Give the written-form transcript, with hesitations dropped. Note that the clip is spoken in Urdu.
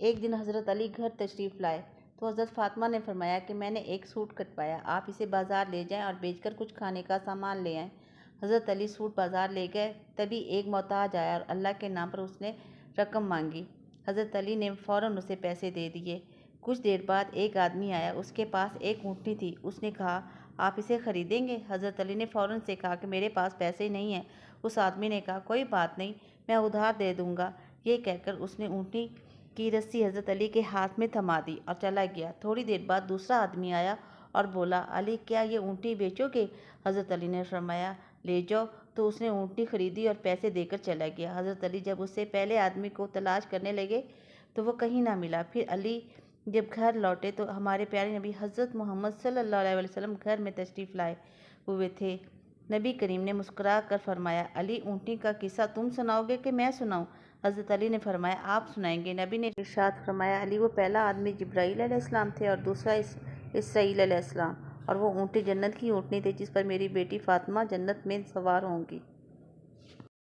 ایک دن حضرت علی گھر تشریف لائے تو حضرت فاطمہ نے فرمایا کہ میں نے ایک سوٹ کٹوایا، آپ اسے بازار لے جائیں اور بیچ کر کچھ کھانے کا سامان لے آئیں۔ حضرت علی سوٹ بازار لے گئے، تبھی ایک محتاج آیا اور اللہ کے نام پر اس نے رقم مانگی۔ حضرت علی نے فوراً اسے پیسے دے دیے۔ کچھ دیر بعد ایک آدمی آیا، اس کے پاس ایک اونٹنی تھی۔ اس نے کہا، آپ اسے خریدیں گے؟ حضرت علی نے فوراً سے کہا کہ میرے پاس پیسے نہیں ہیں۔ اس آدمی نے کہا، کوئی بات نہیں، میں ادھار دے دوں گا۔ یہ کہہ کر اس نے اونٹنی کی رسی حضرت علی کے ہاتھ میں تھما دی اور چلا گیا۔ تھوڑی دیر بعد دوسرا آدمی آیا اور بولا، علی کیا یہ اونٹنی بیچو گے؟ حضرت علی نے فرمایا، لے جاؤ۔ تو اس نے اونٹنی خریدی اور پیسے دے کر چلا گیا۔ حضرت علی جب اس سے پہلے آدمی کو تلاش کرنے لگے تو وہ کہیں نہ ملا۔ پھر علی جب گھر لوٹے تو ہمارے پیارے نبی حضرت محمد صلی اللہ علیہ وسلم گھر میں تشریف لائے ہوئے تھے۔ نبی کریم نے مسکرا کر فرمایا، علی اونٹنی کا قصہ تم سناؤ گے کہ میں سناؤں؟ حضرت علی نے فرمایا، آپ سنائیں گے۔ نبی نے ارشاد فرمایا، علی وہ پہلا آدمی جبرائیل علیہ السلام تھے اور دوسرا اسرائیل علیہ السلام، اور وہ اونٹنی جنت کی اونٹنی تھی جس پر میری بیٹی فاطمہ جنت میں سوار ہوں گی۔